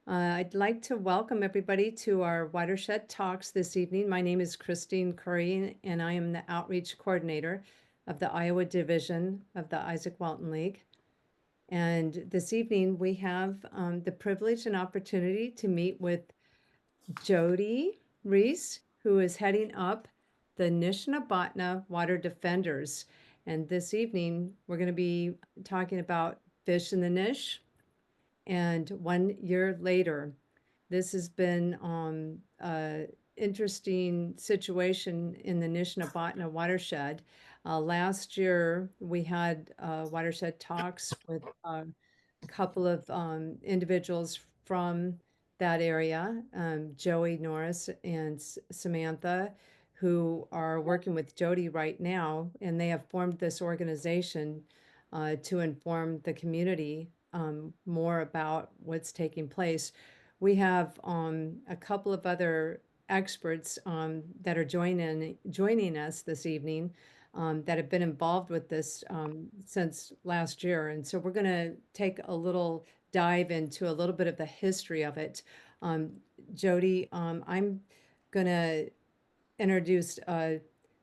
I'd like to welcome everybody to our Watershed Talks this evening. My name is Christine Curry, and I am the Outreach Coordinator of the Iowa Division of the Izaak Walton League. And this evening, we have the privilege and opportunity to meet with Jodi Reese, who is heading up the Nishnabotna Water Defenders. And this evening, we're going to be talking about fish in the Nish. And 1 year later, this has been an interesting situation in the Nishnabotna watershed. Last year, we had watershed talks with a couple of individuals from that area, Joey Norris and Samantha, who are working with Jodi right now, and they have formed this organization to inform the community more about what's taking place. We have a couple of other experts that are joining us this evening that have been involved with this since last year. And so we're going to take a little dive into a little bit of the history of it. Jodi, I'm going to introduce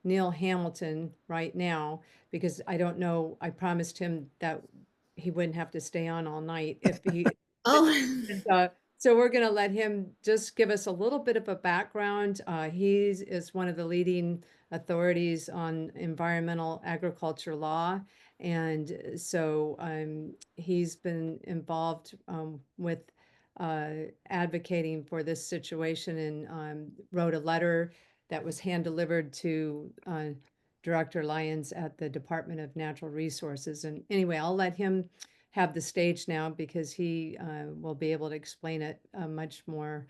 Neil Hamilton right now because I don't know, I promised him that he wouldn't have to stay on all night if he Oh, and, so we're going to let him just give us a little bit of a background. He is one of the leading authorities on environmental agriculture law. And so he's been involved with advocating for this situation and wrote a letter that was hand delivered to Director Lyons at the Department of Natural Resources. And anyway, I'll let him have the stage now because he will be able to explain it much more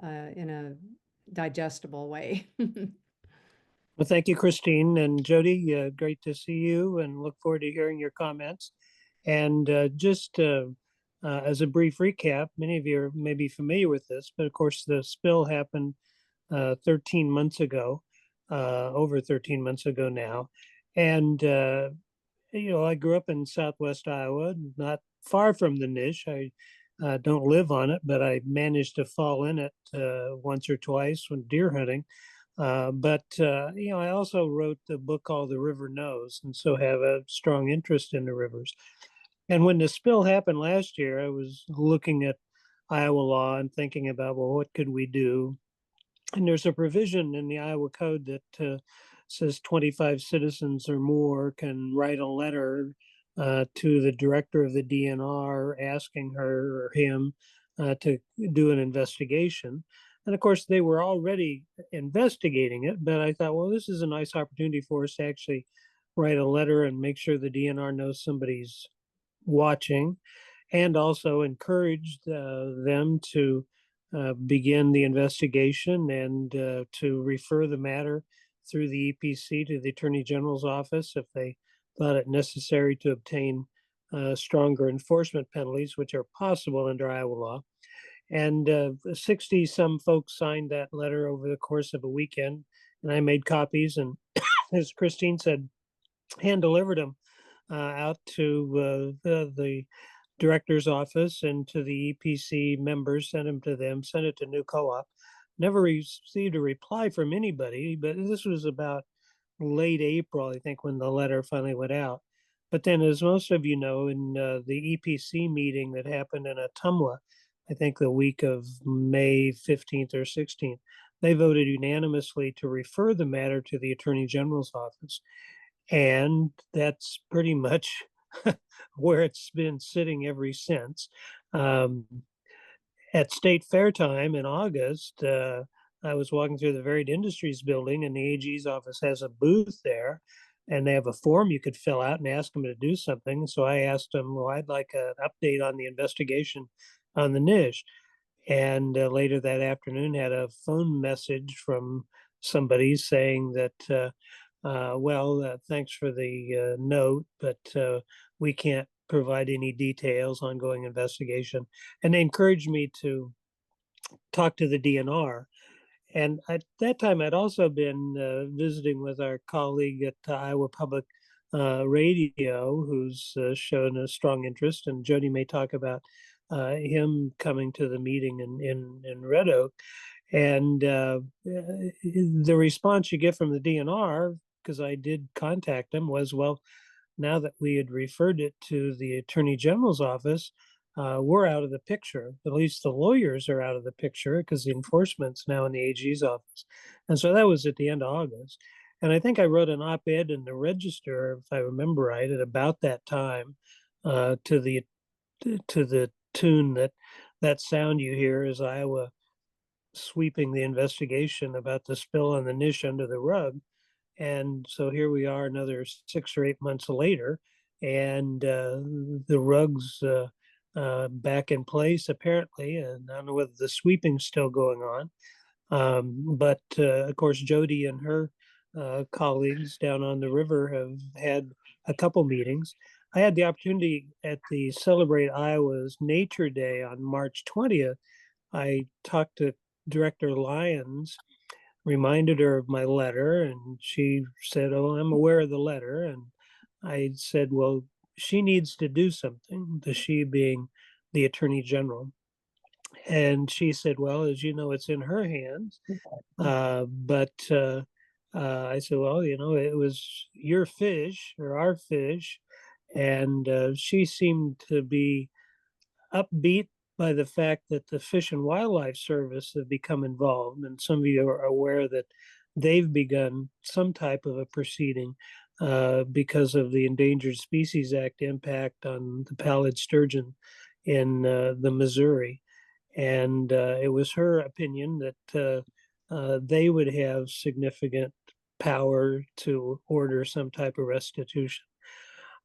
in a digestible way. Well, thank you, Christine and Jodi. Great to see you and look forward to hearing your comments. And just as a brief recap, many of you may be familiar with this, but of course, the spill happened 13 months ago, over 13 months ago now. And, I grew up in Southwest Iowa, not far from the Nish. I don't live on it, but I managed to fall in it once or twice when deer hunting. I also wrote a book called The River Knows, and so have a strong interest in the rivers. And when the spill happened last year, I was looking at Iowa law and thinking about, well, what could we do? And there's a provision in the Iowa Code that says 25 citizens or more can write a letter to the director of the DNR asking her or him to do an investigation. And of course, they were already investigating it, but I thought, well, this is a nice opportunity for us to actually write a letter and make sure the DNR knows somebody's watching, and also encouraged them to begin the investigation and to refer the matter through the EPC to the Attorney General's office if they thought it necessary to obtain stronger enforcement penalties, which are possible under Iowa law. And 60 some folks signed that letter over the course of a weekend, and I made copies and, as Christine said, hand delivered them out to the director's office and to the EPC members, sent them to them, sent it to New Co-op. Never received a reply from anybody, but this was about late April, I think, when the letter finally went out. But then, as most of you know, in the EPC meeting that happened in Ottumwa, I think the week of May 15th or 16th, they voted unanimously to refer the matter to the Attorney General's office. And that's pretty much where it's been sitting ever since. At State Fair time in August, I was walking through the Varied Industries building, and the AG's office has a booth there, and they have a form you could fill out and ask them to do something. So I asked them, well, I'd like an update on the investigation on the Nish. And later that afternoon, had a phone message from somebody saying that thanks for the note, but we can't provide any details, ongoing investigation. And they encouraged me to talk to the DNR. And at that time, I'd also been visiting with our colleague at Iowa Public Radio, who's shown a strong interest, and Jodi may talk about him coming to the meeting in Red Oak. And the response you get from the DNR, because I did contact them, was, well, now that we had referred it to the Attorney General's office, we're out of the picture. At least the lawyers are out of the picture because the enforcement's now in the AG's office. And so that was at the end of August. And I think I wrote an op-ed in the Register, if I remember right, at about that time, to the tune that sound you hear is Iowa sweeping the investigation about the spill on the Nish under the rug. And so here we are another 6 or 8 months later, and the rug's back in place apparently. And I don't know whether the sweeping's still going on. But of course, Jodi and her colleagues down on the river have had a couple meetings. I had the opportunity at the Celebrate Iowa's Nature Day on March 20th. I talked to Director Lyons, reminded her of my letter, and she said, "Oh, I'm aware of the letter." And I said, "Well, she needs to do something," the she being the Attorney General. And she said, "Well, as you know, it's in her hands." But I said, "Well, you know, it was your fish or our fish." And she seemed to be upbeat by the fact that the Fish and Wildlife Service have become involved. And some of you are aware that they've begun some type of a proceeding because of the Endangered Species Act impact on the pallid sturgeon in the Missouri. And it was her opinion that they would have significant power to order some type of restitution.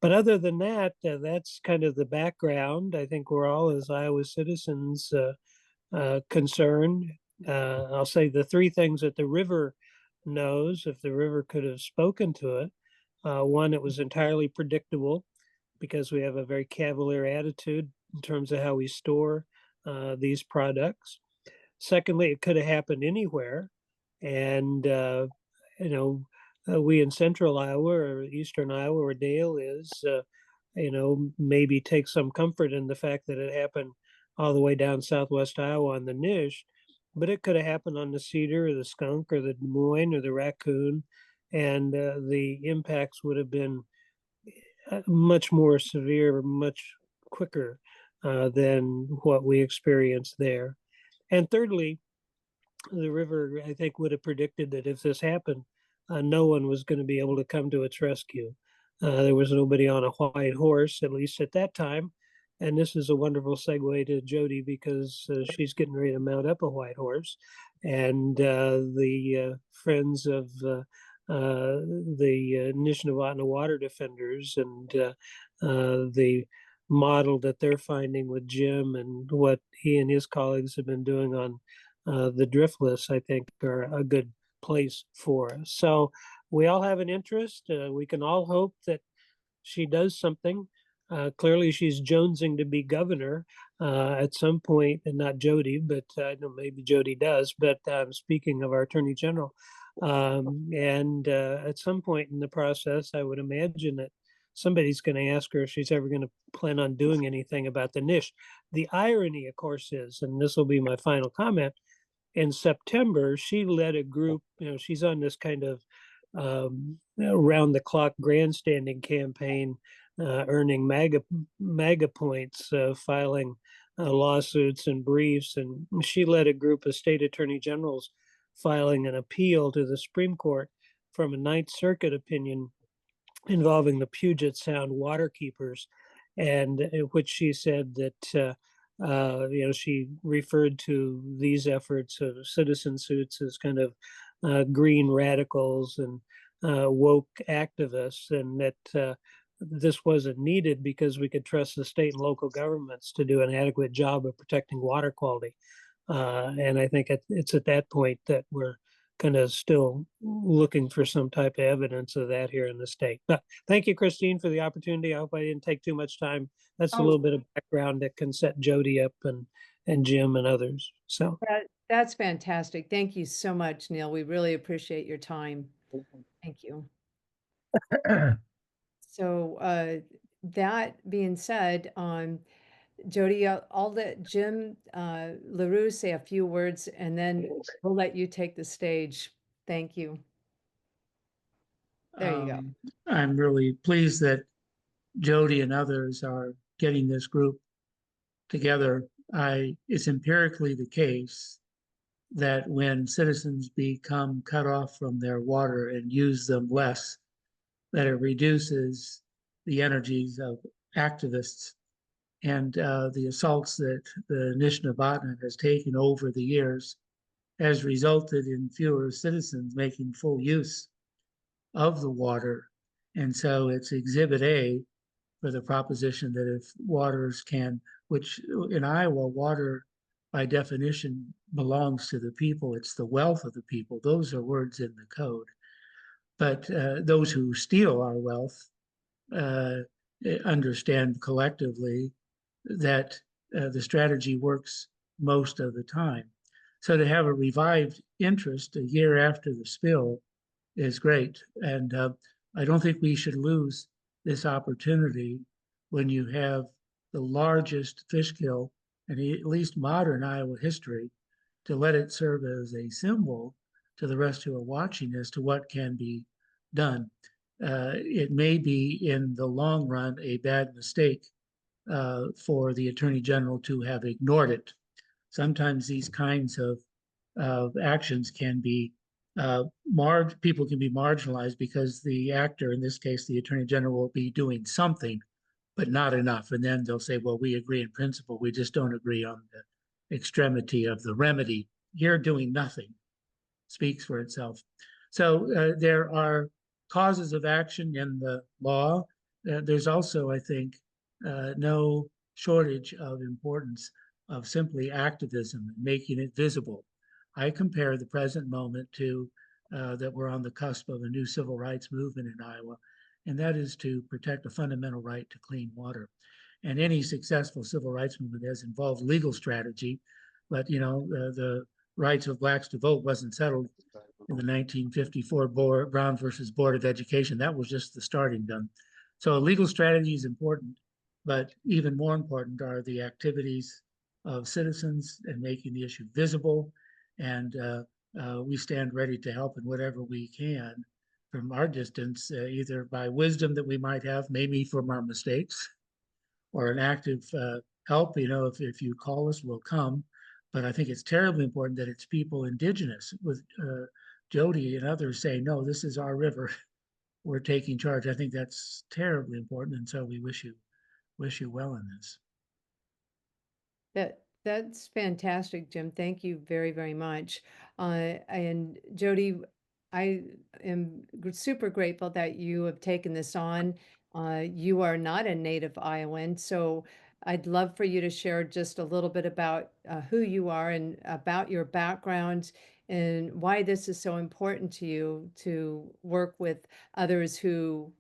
But other than that, that's kind of the background. I think we're all, as Iowa citizens, concerned. I'll say the three things that the river knows, if the river could have spoken to it. One, it was entirely predictable because we have a very cavalier attitude in terms of how we store these products. Secondly, it could have happened anywhere. And, you know, we in central Iowa or eastern Iowa, where Dale is, you know, maybe take some comfort in the fact that it happened all the way down southwest Iowa on the Nish, but it could have happened on the cedar or the skunk or the Des Moines or the raccoon. And the impacts would have been much more severe, much quicker than what we experienced there. And thirdly, the river, I think, would have predicted that if this happened, no one was going to be able to come to its rescue. There was nobody on a white horse, at least at that time. And this is a wonderful segue to Jodi because she's getting ready to mount up a white horse. And the friends of the Nishnabotna Water Defenders and the model that they're finding with Jim and what he and his colleagues have been doing on the driftless, I think, are a good place for us. So we all have an interest. We can all hope that she does something. Clearly, she's jonesing to be governor at some point, and not Jodi, but I know maybe Jodi does. But speaking of our Attorney General, and at some point in the process, I would imagine that somebody's going to ask her if she's ever going to plan on doing anything about the Nish. The irony, of course, is, and this will be my final comment, in September, she led a group, you know, she's on this kind of round the clock grandstanding campaign, earning MAGA points, filing lawsuits and briefs. And she led a group of state attorney generals filing an appeal to the Supreme Court from a Ninth Circuit opinion involving the Puget Sound waterkeepers, and which she said that you know, she referred to these efforts of citizen suits as kind of green radicals and woke activists, and that this wasn't needed because we could trust the state and local governments to do an adequate job of protecting water quality. And I think it's at that point that we're kind of still looking for some type of evidence of that here in the state. But thank you, Christine, for the opportunity. I hope I didn't take too much time. That's a little bit of background that can set Jodi up and Jim and others. So That's fantastic. Thank you so much, Neil. We really appreciate your time. Thank you. So that being said, Jodi, I'll let Jim LaRue say a few words, and then we'll let you take the stage. Thank you. There you go. I'm really pleased that Jodi and others are getting this group together. It's empirically the case that when citizens become cut off from their water and use them less, that it reduces the energies of activists. And the assaults that the Nishnabotna has taken over the years has resulted in fewer citizens making full use of the water. And so it's exhibit A for the proposition that if waters can, which in Iowa, water by definition belongs to the people, it's the wealth of the people. Those are words in the code. But those who steal our wealth understand collectively that the strategy works most of the time. So to have a revived interest a year after the spill is great. And I don't think we should lose this opportunity when you have the largest fish kill in at least modern Iowa history, to let it serve as a symbol to the rest who are watching as to what can be done. It may be in the long run a bad mistake for the Attorney General to have ignored it. Sometimes these kinds of actions can be people can be marginalized because the actor, in this case, the Attorney General, will be doing something, but not enough. And then they'll say, well, we agree in principle. We just don't agree on the extremity of the remedy. Here, doing nothing speaks for itself. So there are causes of action in the law. There's also, I think, no shortage of importance of simply activism and making it visible. I compare the present moment to that we're on the cusp of a new civil rights movement in Iowa, and that is to protect a fundamental right to clean water. And any successful civil rights movement has involved legal strategy, but the rights of blacks to vote wasn't settled in the 1954 Brown versus Board of Education. That was just the starting gun. So legal strategy is important, but even more important are the activities of citizens and making the issue visible. And we stand ready to help in whatever we can from our distance, either by wisdom that we might have, maybe from our mistakes, or an active help. If you call us, we'll come. But I think it's terribly important that it's people indigenous, with Jodi and others saying, no, this is our river. We're taking charge. I think that's terribly important. And so we wish you well in this. That's fantastic, Jim. Thank you very, very much. And Jodi, I am super grateful that you have taken this on. You are not a native Iowan, so I'd love for you to share just a little bit about who you are and about your background and why this is so important to you to work with others who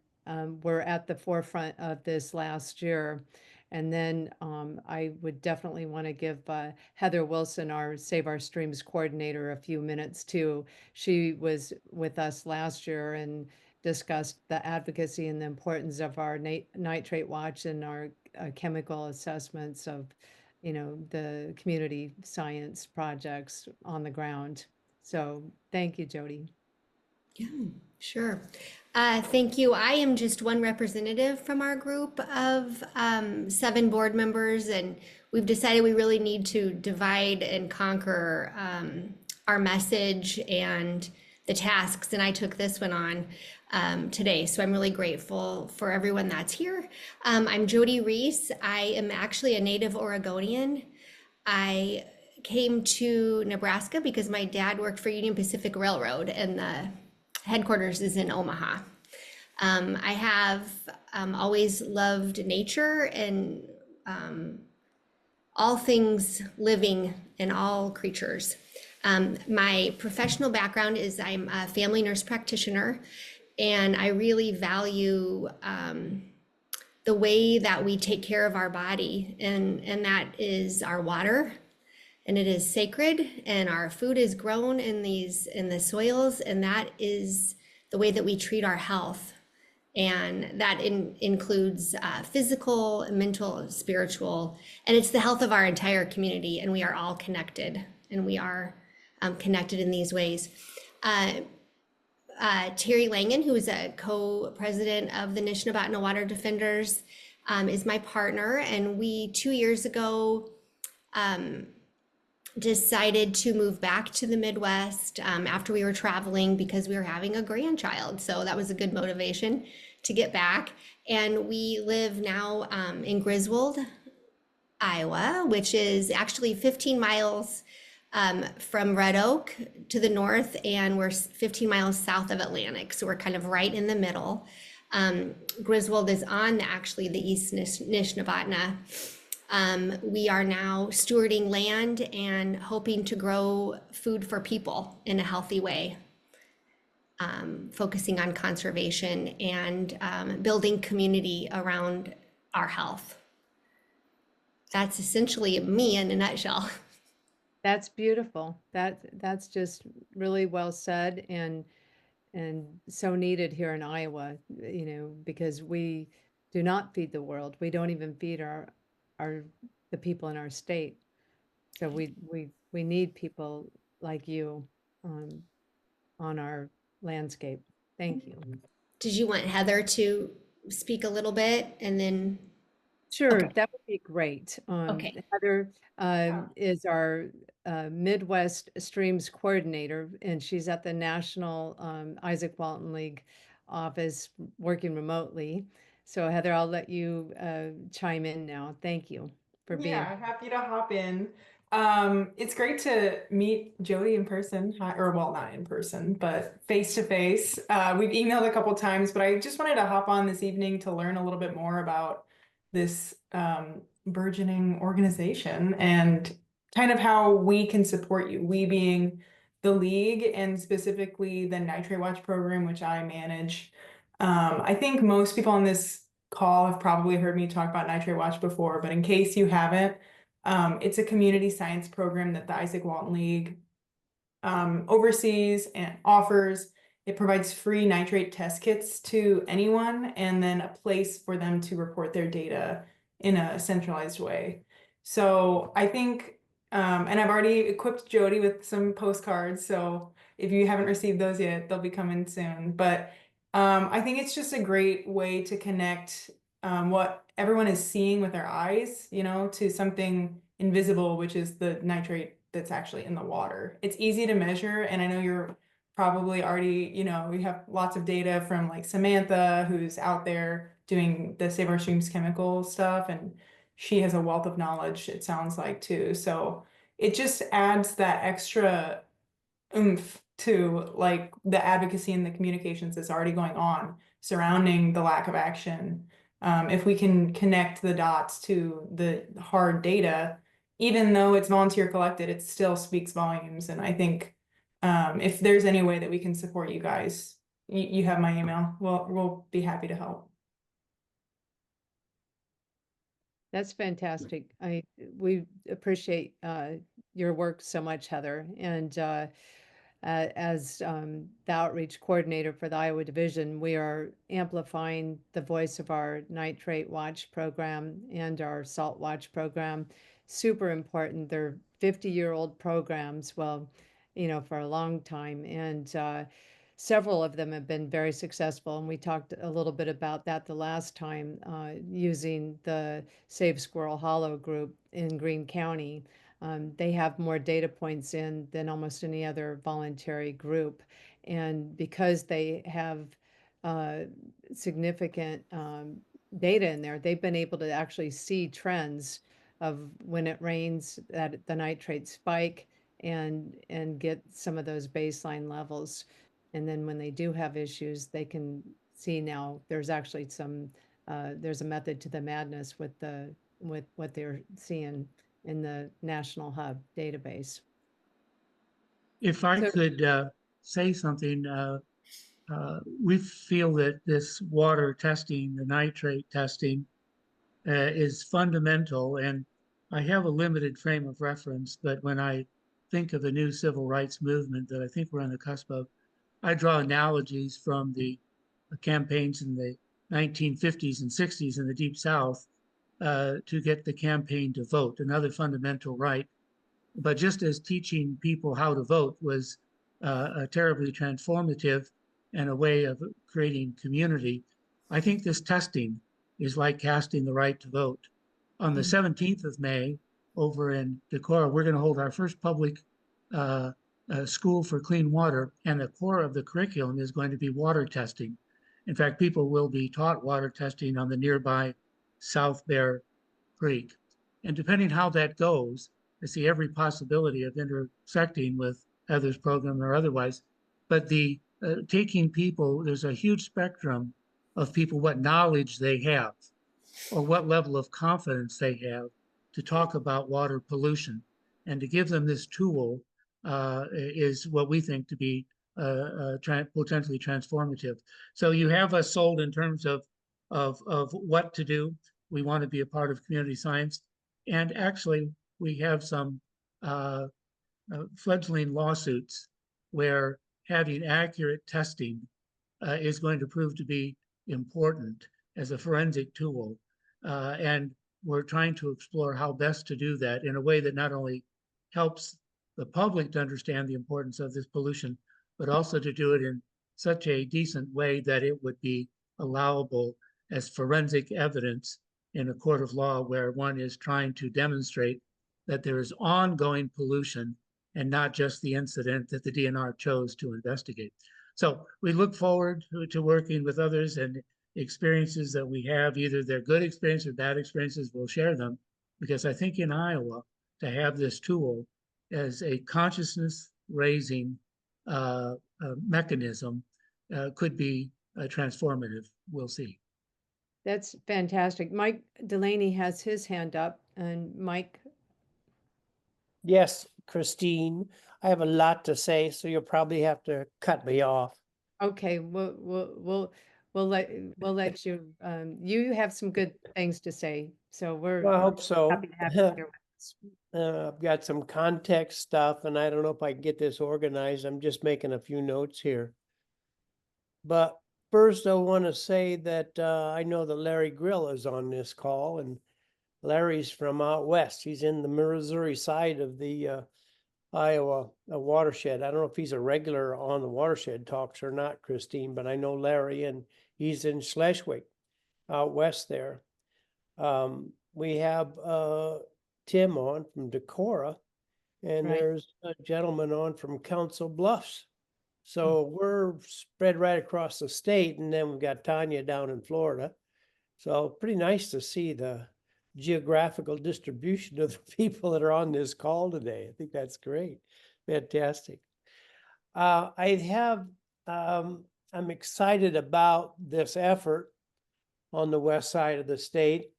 were at the forefront of this last year. And then I would definitely want to give Heather Wilson, our Save Our Streams coordinator, a few minutes too. She was with us last year and discussed the advocacy and the importance of our nitrate watch and our chemical assessments of, the community science projects on the ground. So thank you, Jodi. Yeah, sure. Thank you. I am just one representative from our group of 7 board members, and we've decided we really need to divide and conquer our message and the tasks, and I took this one on today, so I'm really grateful for everyone that's here. I'm Jodi Reese. I am actually a native Oregonian. I came to Nebraska because my dad worked for Union Pacific Railroad, and the headquarters is in Omaha. I have always loved nature and all things living and all creatures. My professional background is I'm a family nurse practitioner, and I really value the way that we take care of our body, and that is our water. And it is sacred, and our food is grown in the soils, and that is the way that we treat our health. And that includes physical, mental, spiritual, and it's the health of our entire community. And we are all connected, and we are connected in these ways. Terry Langen, who is a co-president of the Nishnabotna Water Defenders, is my partner. And we 2 years ago decided to move back to the Midwest after we were traveling because we were having a grandchild. So that was a good motivation to get back. And we live now in Griswold, Iowa, which is actually 15 miles from Red Oak to the north, and we're 15 miles south of Atlantic. So we're kind of right in the middle. Griswold is on actually the East Nishnabotna. We are now stewarding land and hoping to grow food for people in a healthy way, focusing on conservation and building community around our health. That's essentially me in a nutshell. That's beautiful. That's just really well said and so needed here in Iowa, because we do not feed the world. We don't even feed the people in our state. So we need people like you on our landscape. Thank you. Did you want Heather to speak a little bit and then? Sure, Okay. that would be great. Okay. Heather is our Midwest Streams Coordinator, and she's at the National Izaak Walton League office working remotely. So Heather, I'll let you chime in now. Thank you for being. Yeah, happy to hop in. It's great to meet Jodi in person, or well, not in person, but face to face. We've emailed a couple times, but I just wanted to hop on this evening to learn a little bit more about this burgeoning organization and kind of how we can support you. We being the league and specifically the Nitrate Watch program, which I manage. I think most people on this call have probably heard me talk about Nitrate Watch before, but in case you haven't, it's a community science program that the Izaak Walton League oversees and offers. It provides free nitrate test kits to anyone and then a place for them to report their data in a centralized way. So I think, and I've already equipped Jodi with some postcards. So if you haven't received those yet, they'll be coming soon. But I think it's just a great way to connect what everyone is seeing with their eyes, to something invisible, which is the nitrate that's actually in the water. It's easy to measure. And I know you're probably already, we have lots of data from like Samantha, who's out there doing the Save Our Streams chemical stuff. And she has a wealth of knowledge, it sounds like, too. So it just adds that extra oomph to like the advocacy and the communications that's already going on surrounding the lack of action. If we can connect the dots to the hard data, even though it's volunteer collected, it still speaks volumes. And I think if there's any way that we can support you guys, you have my email. We'll be happy to help. That's fantastic. We appreciate your work so much, Heather. And as the outreach coordinator for the Iowa division, we are amplifying the voice of our Nitrate Watch program and our Salt Watch program. Super important. They're 50-year-old programs, well, for a long time. And several of them have been very successful. And we talked a little bit about that the last time using the Save Squirrel Hollow group in Greene County. They have more data points in than almost any other voluntary group. And because they have significant data in there, they've been able to actually see trends of when it rains, that the nitrate spike and get some of those baseline levels. And then when they do have issues, they can see now there's actually there's a method to the madness with what they're seeing in the National Hub database. If I could say something, we feel that this water testing, the nitrate testing, is fundamental. And I have a limited frame of reference, but when I think of the new civil rights movement that I think we're on the cusp of, I draw analogies from the campaigns in the 1950s and 60s in the Deep South to get the campaign to vote, another fundamental right. But just as teaching people how to vote was terribly transformative and a way of creating community, I think this testing is like casting the right to vote. On the 17th of May, over in Decorah, we're going to hold our first public school for clean water, and the core of the curriculum is going to be water testing. In fact, people will be taught water testing on the nearby South Bear Creek. And depending how that goes, I see every possibility of intersecting with Heather's program or otherwise. But the taking people, there's a huge spectrum of people, what knowledge they have or what level of confidence they have to talk about water pollution. And to give them this tool is what we think to be potentially transformative. So you have us sold in terms of what to do. We want to be a part of community science. And actually, we have some fledgling lawsuits where having accurate testing is going to prove to be important as a forensic tool. And we're trying to explore how best to do that in a way that not only helps the public to understand the importance of this pollution, but also to do it in such a decent way that it would be allowable as forensic evidence in a court of law where one is trying to demonstrate that there is ongoing pollution and not just the incident that the DNR chose to investigate. So we look forward to working with others, and experiences that we have, either they're good experiences or bad experiences, we'll share them, because I think in Iowa, to have this tool as a consciousness raising mechanism could be transformative. We'll see. That's fantastic. Mike Delaney has his hand up, and Mike. Yes, Christine, I have a lot to say, so you'll probably have to cut me off. Okay, we'll let you. You have some good things to say, so Well, I hope so. happy to have you here with us. I've got some context stuff, and I don't know if I can get this organized. I'm just making a few notes here. But first, I want to say that I know that Larry Grill is on this call, and Larry's from out west. He's in the Missouri side of the Iowa watershed. I don't know if he's a regular on the Watershed Talks or not, Christine, but I know Larry, and he's in Schleswig, out west there. We have Tim on from Decorah, and Right. there's a gentleman on from Council Bluffs. So we're spread right across the state, and then we've got Tanya down in Florida. So pretty nice to see the geographical distribution of the people that are on this call today. I think that's great. Fantastic. I'm excited about this effort on the west side of the state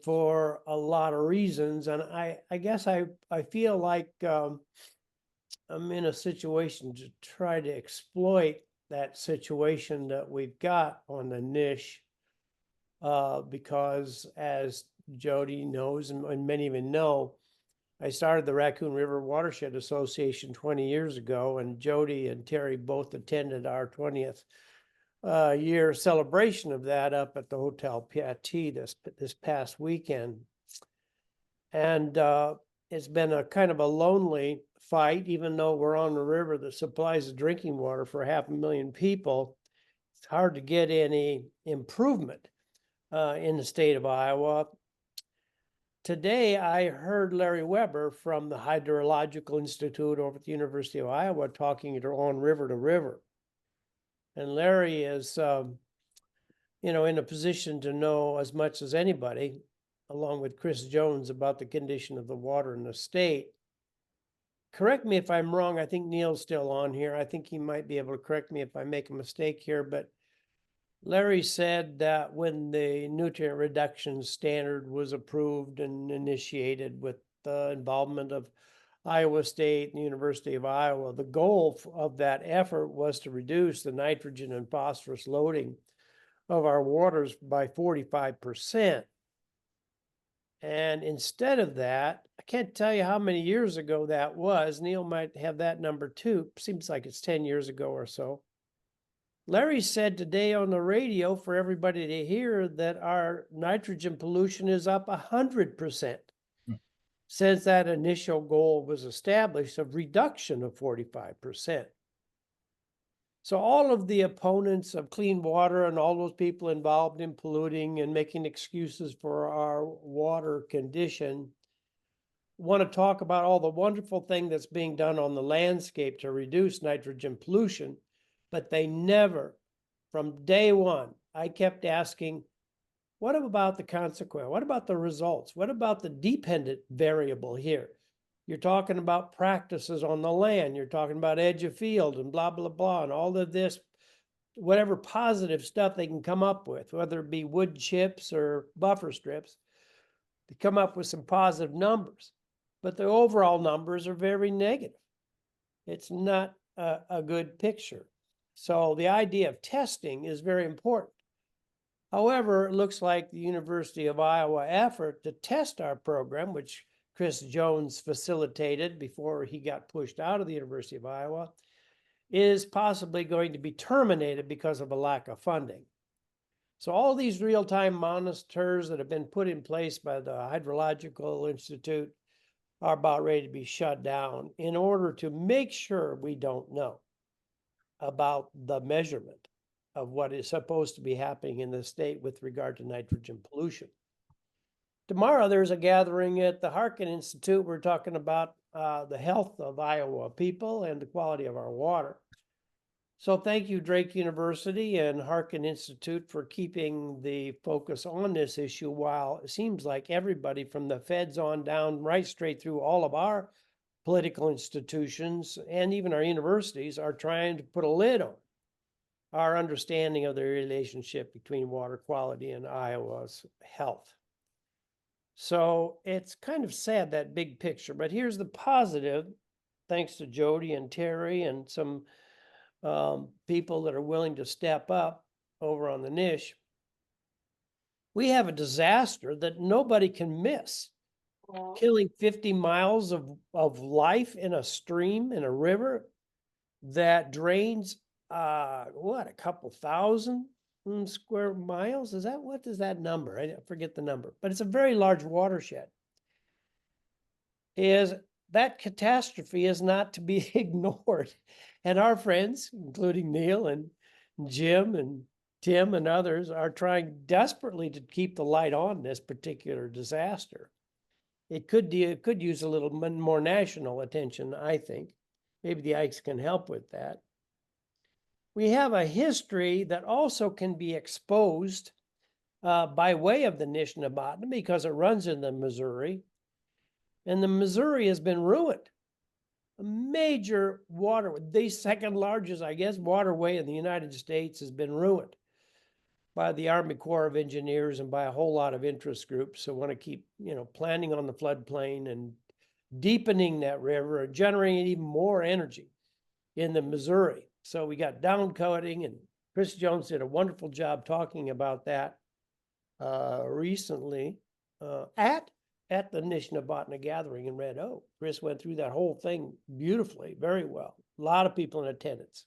for a lot of reasons. And I guess I feel like I'm in a situation to try to exploit that situation that we've got on the Nish. Because as Jodi knows, and many even know, I started the Raccoon River Watershed Association 20 years ago, and Jodi and Terry both attended our 20th year celebration of that up at the Hotel Piatti this past weekend. And it's been a kind of a lonely fight, even though we're on a river that supplies the drinking water for 500,000 people. It's hard to get any improvement in the state of Iowa. Today, I heard Larry Weber from the Hydrological Institute over at the University of Iowa talking on river to river. And Larry is, in a position to know as much as anybody, along with Chris Jones, about the condition of the water in the state. Correct me if I'm wrong. I think Neil's still on here. I think he might be able to correct me if I make a mistake here, but Larry said that when the nutrient reduction standard was approved and initiated with the involvement of Iowa State and the University of Iowa, the goal of that effort was to reduce the nitrogen and phosphorus loading of our waters by 45%. And instead of that, I can't tell you how many years ago that was. Neil might have that number too. Seems like it's 10 years ago or so. Larry said today on the radio for everybody to hear that our nitrogen pollution is up 100% since that initial goal was established of reduction of 45%. So all of the opponents of clean water and all those people involved in polluting and making excuses for our water condition want to talk about all the wonderful thing that's being done on the landscape to reduce nitrogen pollution, but they never, from day one, I kept asking, what about the consequence? What about the results? What about the dependent variable here? You're talking about practices on the land. You're talking about edge of field and blah, blah, blah, and all of this, whatever positive stuff they can come up with, whether it be wood chips or buffer strips, to come up with some positive numbers. But the overall numbers are very negative. It's not a good picture. So the idea of testing is very important. However, it looks like the University of Iowa effort to test our program, which Chris Jones facilitated before he got pushed out of the University of Iowa, is possibly going to be terminated because of a lack of funding. So all these real-time monitors that have been put in place by the Hydrological Institute are about ready to be shut down in order to make sure we don't know about the measurement of what is supposed to be happening in the state with regard to nitrogen pollution. Tomorrow, there's a gathering at the Harkin Institute. We're talking about the health of Iowa people and the quality of our water. So thank you, Drake University and Harkin Institute, for keeping the focus on this issue, while it seems like everybody from the feds on down, right straight through all of our political institutions and even our universities, are trying to put a lid on our understanding of the relationship between water quality and Iowa's health. So it's kind of sad, that big picture, but here's the positive, thanks to Jodi and Terry and some people that are willing to step up over on the Nish. We have a disaster that nobody can miss, killing 50 miles of life in a stream, in a river that drains a couple thousand square miles? Is that, what is that number? I forget the number, but it's a very large watershed. That catastrophe is not to be ignored. And our friends, including Neil and Jim and Tim and others, are trying desperately to keep the light on this particular disaster. It could use a little more national attention, I think. Maybe the Ikes can help with that. We have a history that also can be exposed by way of the Nishnabotna, because it runs in the Missouri. And the Missouri has been ruined. A major water, the second largest, I guess, waterway in the United States has been ruined by the Army Corps of Engineers and by a whole lot of interest groups who want to keep, planning on the floodplain and deepening that river and generating even more energy in the Missouri. So we got downcoating, and Chris Jones did a wonderful job talking about that recently at the Nishnabotna gathering in Red Oak. Chris went through that whole thing beautifully, very well. A lot of people in attendance.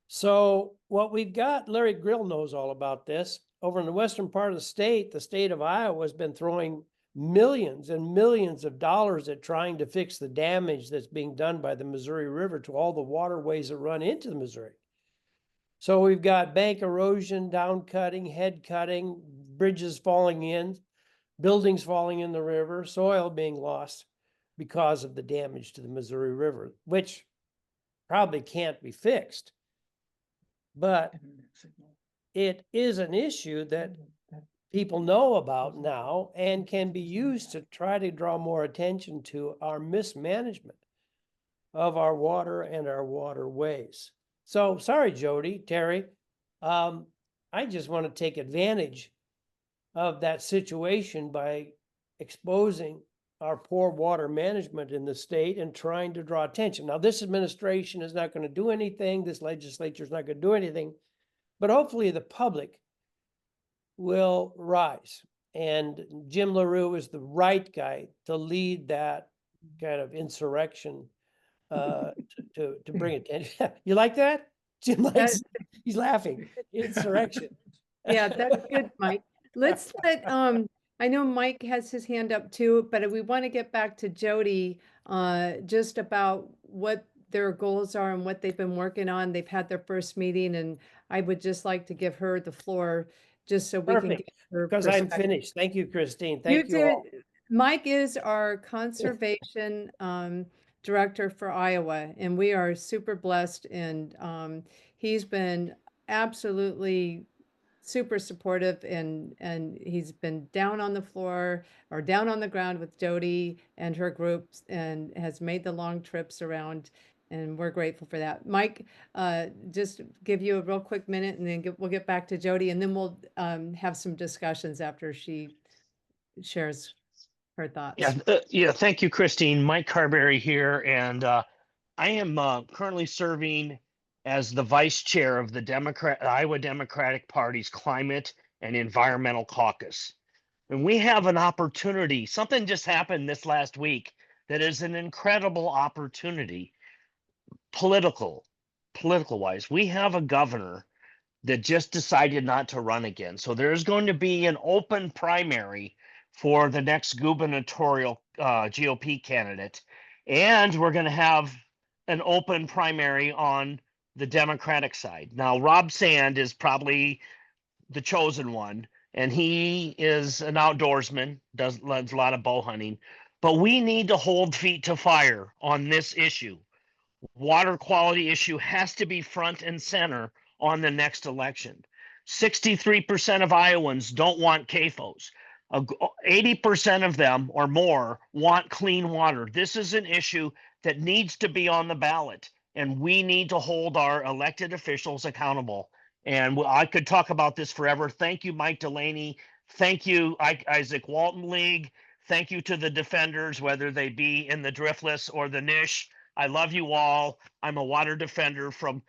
So what we've got, Larry Grill knows all about this. Over in the western part of the state of Iowa has been throwing millions and millions of dollars at trying to fix the damage that's being done by the Missouri River to all the waterways that run into the Missouri. So we've got bank erosion, down cutting, head cutting, bridges falling in, buildings falling in the river, soil being lost because of the damage to the Missouri River, which probably can't be fixed. But it is an issue that people know about now and can be used to try to draw more attention to our mismanagement of our water and our waterways. So sorry, Jodi, Terry, I just want to take advantage of that situation by exposing our poor water management in the state and trying to draw attention. Now, this administration is not going to do anything. This legislature is not going to do anything, but hopefully the public will rise. And Jim LaRue is the right guy to lead that kind of insurrection to bring attention. You like that? Mike's, he's laughing. Insurrection. Yeah, that's good, Mike. Let's let, I know Mike has his hand up too, but we want to get back to Jodi, just about what their goals are and what they've been working on. They've had their first meeting, and I would just like to give her the floor just so we can Perfect, get her because I'm perspective. finished. Thank you, Christine. You Thank you all. did, Mike is our conservation director for Iowa, and we are super blessed, and he's been absolutely super supportive, and he's been down on the floor or down on the ground with Jodi and her groups and has made the long trips around, and we're grateful for that. Mike, just give you a real quick minute, and then we'll get back to Jodi, and then we'll have some discussions after she shares her thoughts. Yeah. Thank you, Christine. Mike Carberry here, and I am currently serving as the vice chair of the Iowa Democratic Party's Climate and Environmental Caucus. And we have an opportunity. Something just happened this last week that is an incredible opportunity, political wise. We have a governor that just decided not to run again. So there's going to be an open primary for the next gubernatorial GOP candidate. And we're going to have an open primary on the Democratic side. Now, Rob Sand is probably the chosen one, and he is an outdoorsman, does a lot of bow hunting. But we need to hold feet to fire on this issue. Water quality issue has to be front and center on the next election. 63% of Iowans don't want CAFOs. 80% of them or more want clean water. This is an issue that needs to be on the ballot, and we need to hold our elected officials accountable. And I could talk about this forever. Thank you, Mike Delaney. Thank you, Izaak Walton League. Thank you to the defenders, whether they be in the Driftless or the Nish. I love you all. I'm a water defender from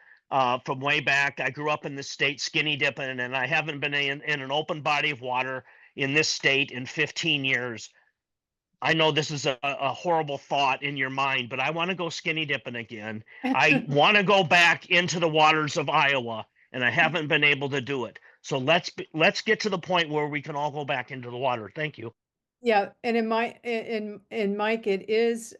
way back. I grew up in the state skinny dipping, and I haven't been in an open body of water in this state in 15 years. I know this is a horrible thought in your mind, but I want to go skinny dipping again. I want to go back into the waters of Iowa, and I haven't been able to do it. So let's get to the point where we can all go back into the water. Thank you. Yeah, and in Mike, it is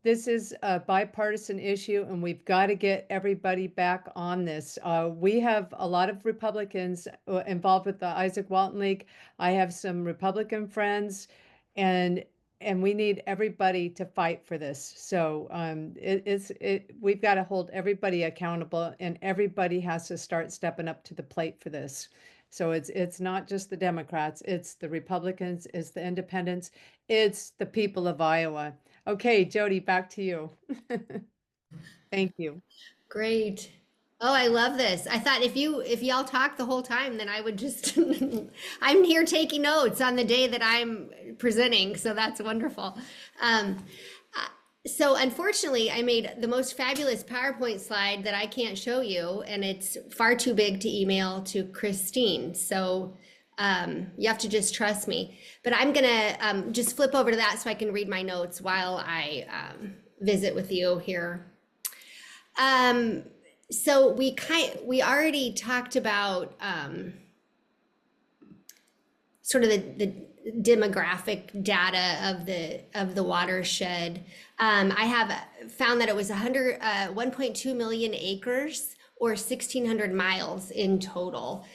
this is a bipartisan issue, and we've got to get everybody back on this. We have a lot of Republicans involved with the Izaak Walton League. I have some Republican friends, and we need everybody to fight for this. So we've got to hold everybody accountable, and everybody has to start stepping up to the plate for this. So it's not just the Democrats, it's the Republicans, it's the independents, it's the people of Iowa. Okay, Jodi, back to you. Thank you. Great. Oh, I love this. I thought if y'all talk the whole time, then I would just, I'm here taking notes on the day that I'm presenting. So that's wonderful. So unfortunately, I made the most fabulous PowerPoint slide that I can't show you, and it's far too big to email to Christine. So you have to just trust me. But I'm gonna just flip over to that so I can read my notes while I visit with you here. So we already talked about sort of the demographic data of the watershed. I have found that it was 1.2 million acres or 1,600 miles in total,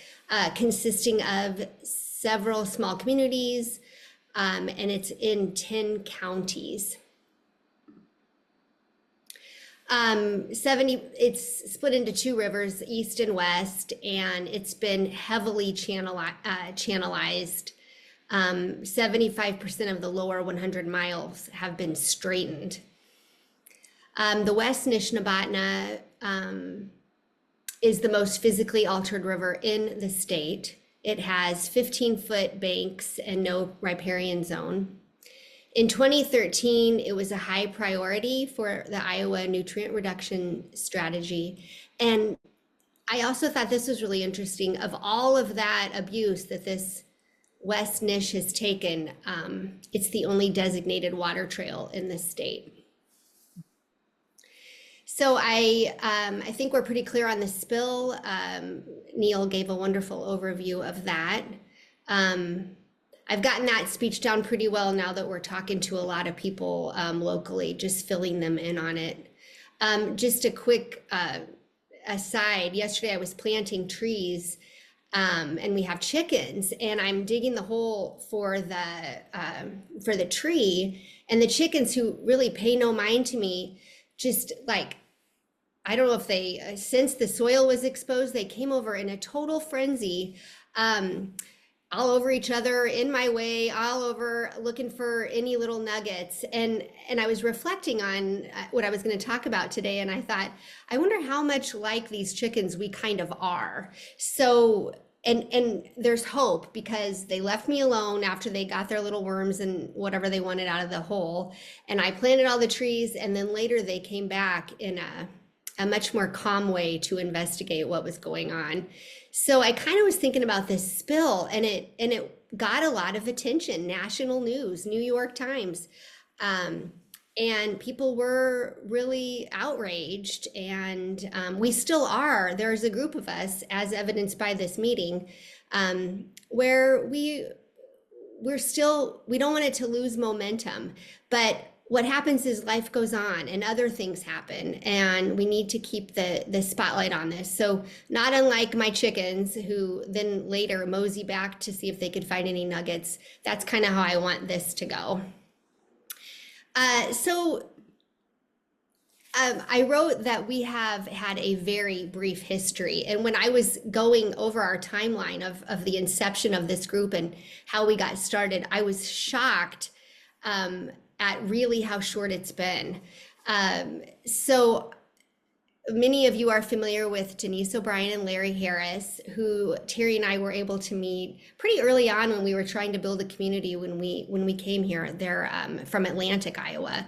consisting of several small communities, and it's in 10 counties. It's split into two rivers, east and west, and it's been heavily channelized. 75% of the lower 100 miles have been straightened. The West Nishnabotna is the most physically altered river in the state. It has 15-foot banks and no riparian zone. In 2013, it was a high priority for the Iowa nutrient reduction strategy. And I also thought this was really interesting. Of all of that abuse that this West Nish has taken, it's the only designated water trail in the state. So I think we're pretty clear on the spill. Neil gave a wonderful overview of that. I've gotten that speech down pretty well now that we're talking to a lot of people locally, just filling them in on it. Just a quick aside, yesterday I was planting trees and we have chickens, and I'm digging the hole for the tree, and the chickens, who really pay no mind to me, just like, I don't know if they sensed the soil was exposed, they came over in a total frenzy, all over each other, in my way, all over, looking for any little nuggets. And I was reflecting on what I was going to talk about today, and I thought, I wonder how much like these chickens we kind of are. So, and there's hope, because they left me alone after they got their little worms and whatever they wanted out of the hole. And I planted all the trees, and then later they came back in a much more calm way to investigate what was going on. So I kind of was thinking about this spill, and it got a lot of attention, national news, New York Times, and people were really outraged, and we still are. There's a group of us, as evidenced by this meeting, where we don't want it to lose momentum, but what happens is life goes on and other things happen, and we need to keep the spotlight on this. So not unlike my chickens, who then later mosey back to see if they could find any nuggets, that's kind of how I want this to go. I wrote that we have had a very brief history. And when I was going over our timeline of the inception of this group and how we got started, I was shocked at really how short it's been. So many of you are familiar with Denise O'Brien and Larry Harris, who Terry and I were able to meet pretty early on when we were trying to build a community when we came here. They're from Atlantic, Iowa.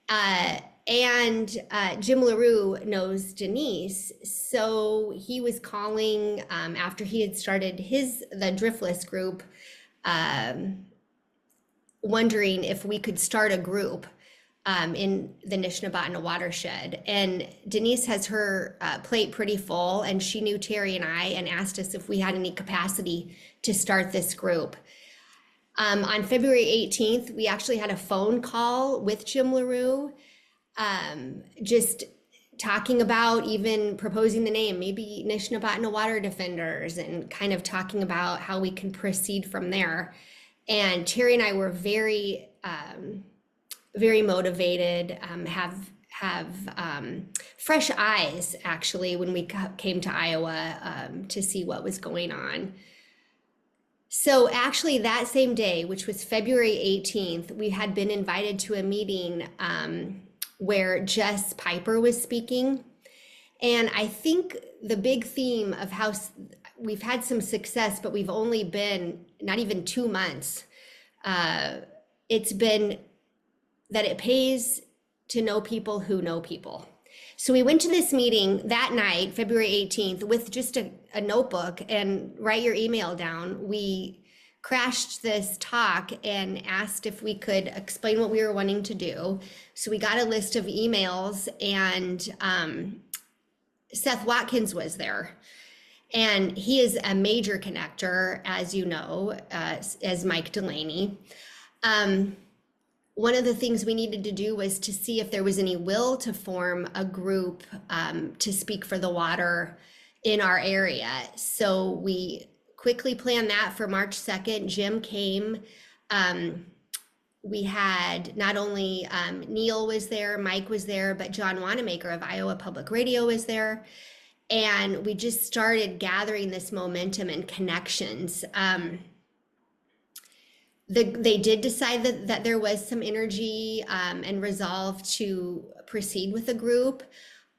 And Jim LaRue knows Denise. So he was calling after he had started the Driftless group, wondering if we could start a group in the Nishnabotna watershed. And Denise has her plate pretty full, and she knew Terry and I and asked us if we had any capacity to start this group. On February 18th, we actually had a phone call with Jim LaRue, just talking about even proposing the name, maybe Nishnabotna Water Defenders, and kind of talking about how we can proceed from there. And Terry and I were very, very motivated, have fresh eyes, actually, when we came to Iowa to see what was going on. So actually that same day, which was February 18th, we had been invited to a meeting where Jess Piper was speaking. And I think the big theme of how we've had some success, but we've only been not even 2 months. It's been that it pays to know people who know people. So we went to this meeting that night, February 18th, with just a notebook and write your email down. We crashed this talk and asked if we could explain what we were wanting to do. So we got a list of emails, and Seth Watkins was there. And he is a major connector, as you know, as Mike Delaney. One of the things we needed to do was to see if there was any will to form a group to speak for the water in our area. So we quickly planned that for March 2nd. Jim came. We had not only Neil was there, Mike was there, but John Wanamaker of Iowa Public Radio was there. And we just started gathering this momentum and connections. They did decide that there was some energy and resolve to proceed with the group.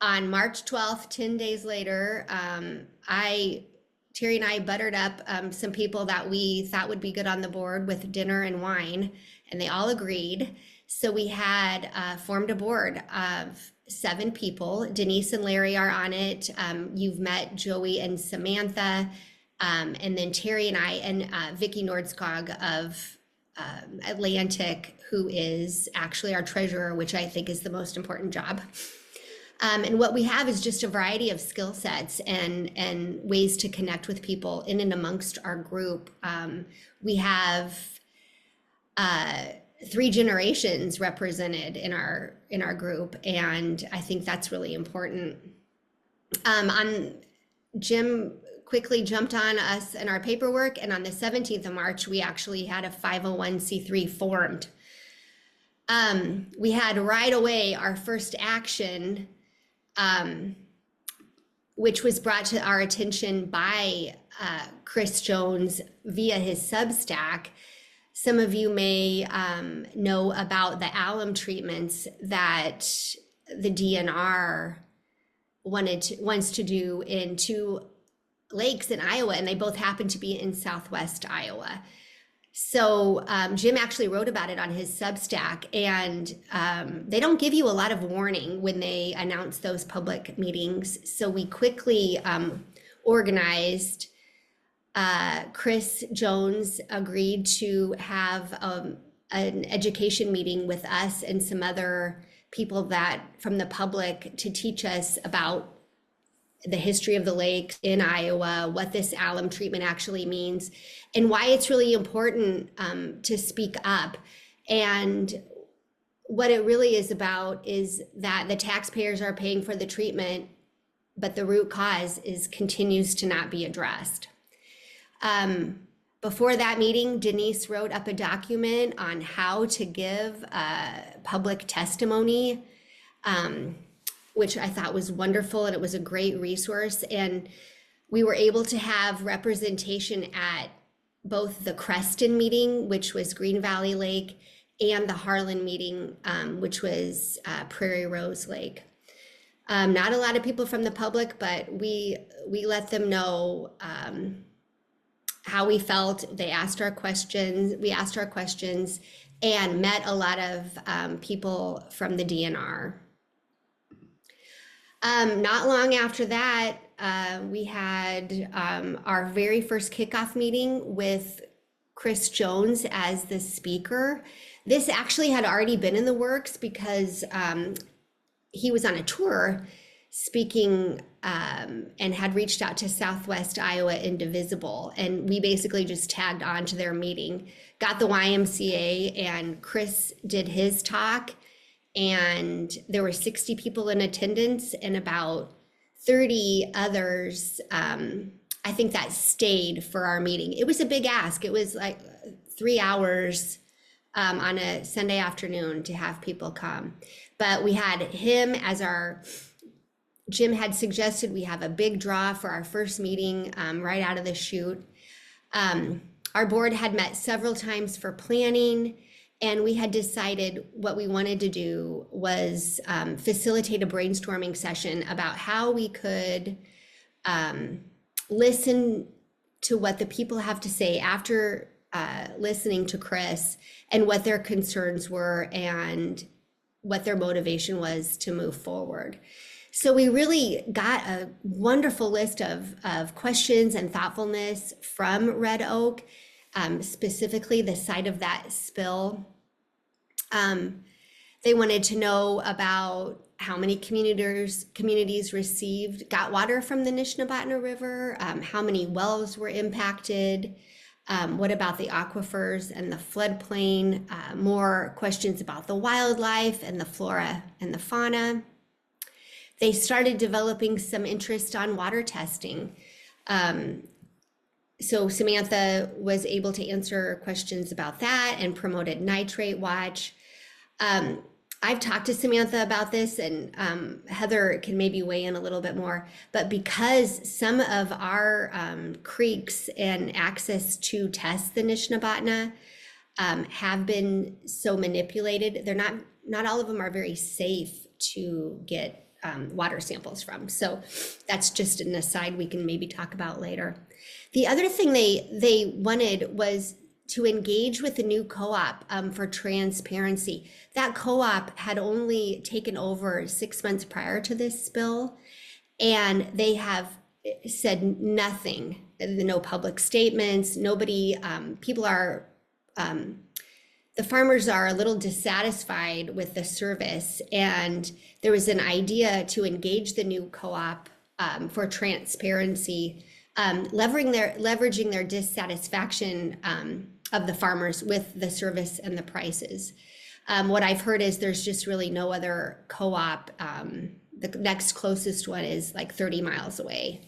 On March 12th, 10 days later, Terry and I buttered up some people that we thought would be good on the board with dinner and wine, and they all agreed. So we had formed a board of 7 people. Denise and Larry are on it. You've met Joey and Samantha, and then Terry and I, and Vicki Nordskog of Atlantic, who is actually our treasurer, which I think is the most important job. And what we have is just a variety of skill sets and ways to connect with people in and amongst our group. We have 3 generations represented in our group, and I think that's really important. Jim quickly jumped on us in our paperwork, and on the 17th of March, we actually had a 501c3 formed. We had right away our first action, which was brought to our attention by Chris Jones via his Substack. Some of you may know about the alum treatments that the DNR wants to do in 2 lakes in Iowa, and they both happen to be in Southwest Iowa. So Jim actually wrote about it on his Substack, and they don't give you a lot of warning when they announce those public meetings. So we quickly organized. Chris Jones agreed to have an education meeting with us and some other people that from the public to teach us about the history of the lake in Iowa, what this alum treatment actually means, and why it's really important to speak up. And what it really is about is that the taxpayers are paying for the treatment, but the root cause continues to not be addressed. Before that meeting, Denise wrote up a document on how to give public testimony, which I thought was wonderful, and it was a great resource. And we were able to have representation at both the Creston meeting, which was Green Valley Lake, and the Harlan meeting, which was Prairie Rose Lake. Not a lot of people from the public, but we let them know how we felt. They asked our questions, we asked our questions, and met a lot of people from the DNR. Not long after that, we had our very first kickoff meeting with Chris Jones as the speaker. This actually had already been in the works because he was on a tour speaking and had reached out to Southwest Iowa Indivisible. And we basically just tagged on to their meeting, got the YMCA, and Chris did his talk. And there were 60 people in attendance and about 30 others, I think, that stayed for our meeting. It was a big ask. It was like 3 hours on a Sunday afternoon to have people come. But we had him as Jim had suggested we have a big draw for our first meeting right out of the chute. Our board had met several times for planning, and we had decided what we wanted to do was facilitate a brainstorming session about how we could listen to what the people have to say after listening to Chris, and what their concerns were and what their motivation was to move forward. So we really got a wonderful list of questions and thoughtfulness from Red Oak, specifically the site of that spill. They wanted to know about how many communities got water from the Nishnabotna River, how many wells were impacted, what about the aquifers and the floodplain, more questions about the wildlife and the flora and the fauna. They started developing some interest on water testing. So Samantha was able to answer questions about that and promoted nitrate watch. I've talked to Samantha about this, and Heather can maybe weigh in a little bit more, but because some of our creeks and access to test the Nishnabotna have been so manipulated, not all of them are very safe to get water samples from. So that's just an aside we can maybe talk about later. The other thing they wanted was to engage with the new co-op for transparency. That co-op had only taken over 6 months prior to this spill, and they have said nothing, no public statements, nobody, people are, the farmers are a little dissatisfied with the service, and there was an idea to engage the new co-op for transparency, leveraging their dissatisfaction of the farmers with the service and the prices. What I've heard is there's just really no other co-op. The next closest one is like 30 miles away.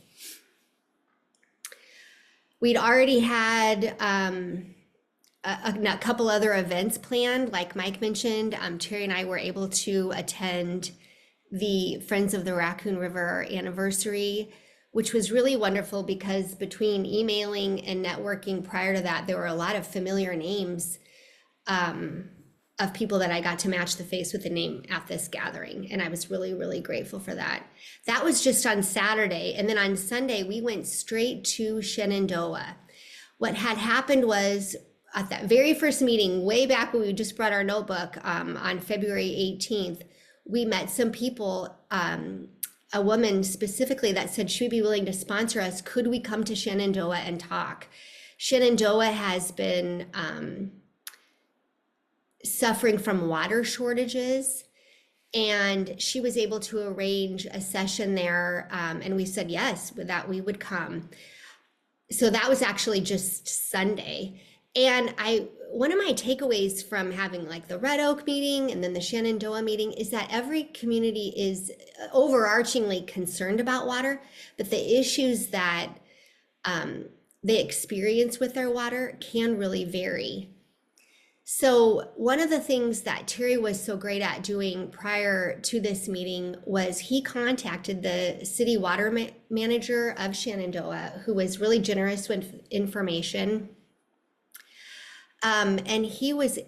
We'd already had a couple other events planned, like Mike mentioned. Terry and I were able to attend the Friends of the Raccoon River anniversary, which was really wonderful because between emailing and networking prior to that, there were a lot of familiar names of people that I got to match the face with the name at this gathering. And I was really, really grateful for that. That was just on Saturday. And then on Sunday, we went straight to Shenandoah. What had happened was at that very first meeting, way back when we just brought our notebook on February 18th, we met some people, a woman specifically that said she'd be willing to sponsor us. Could we come to Shenandoah and talk? Shenandoah has been suffering from water shortages, and she was able to arrange a session there, and we said yes, that we would come. So that was actually just Sunday. And one of my takeaways from having like the Red Oak meeting and then the Shenandoah meeting is that every community is overarchingly concerned about water, but the issues that they experience with their water can really vary. So one of the things that Terry was so great at doing prior to this meeting was he contacted the city water manager of Shenandoah, who was really generous with information. And he was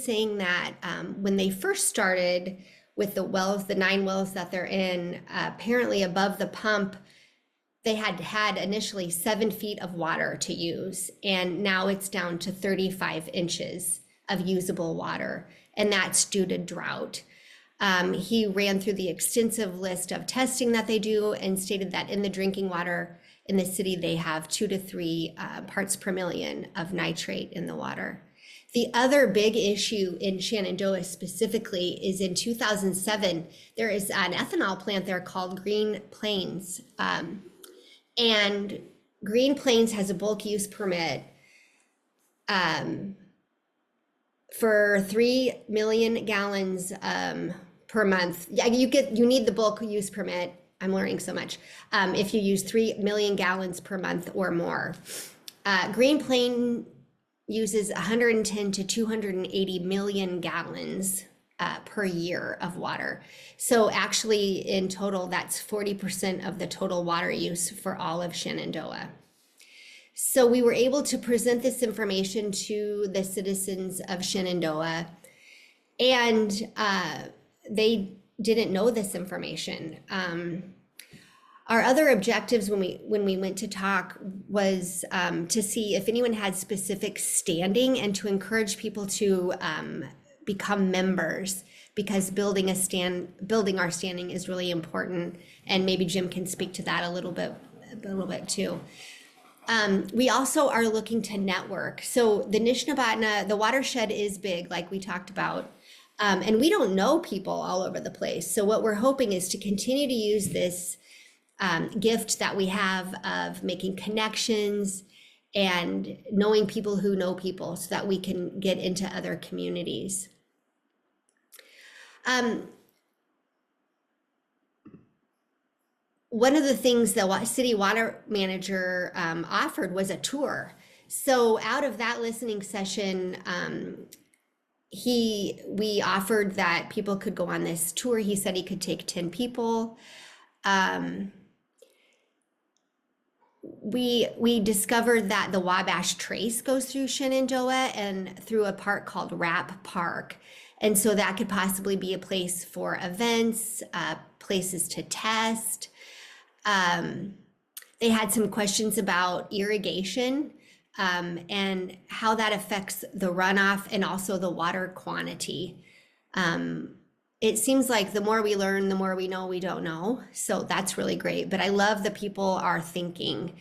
saying that when they first started with the wells, the 9 wells that they're in, apparently above the pump, they had initially 7 feet of water to use, and now it's down to 35 inches of usable water, and that's due to drought. He ran through the extensive list of testing that they do and stated that in the drinking water in the city, they have 2 to 3 parts per million of nitrate in the water. The other big issue in Shenandoah specifically is in 2007, there is an ethanol plant there called Green Plains. And Green Plains has a bulk use permit for 3 million gallons per month. Yeah, you need the bulk use permit. I'm learning so much. If you use 3 million gallons per month or more. Green Plains uses 110 to 280 million gallons per year of water. So actually in total, that's 40% of the total water use for all of Shenandoah. So we were able to present this information to the citizens of Shenandoah, and they didn't know this information. Our other objectives when we went to talk was to see if anyone had specific standing and to encourage people to become members, because building our standing is really important, and maybe Jim can speak to that a little bit too. We also are looking to network. So the Nishnabotna, the watershed is big, like we talked about, and we don't know people all over the place. So what we're hoping is to continue to use this gift that we have of making connections and knowing people who know people so that we can get into other communities. One of the things the city water manager offered was a tour. So out of that listening session, we offered that people could go on this tour. He said he could take 10 people. We discovered that the Wabash Trace goes through Shenandoah and through a park called Rapp Park. And so that could possibly be a place for events, places to test. They had some questions about irrigation and how that affects the runoff and also the water quantity. It seems like the more we learn, the more we know we don't know. So that's really great. But I love that people are thinking.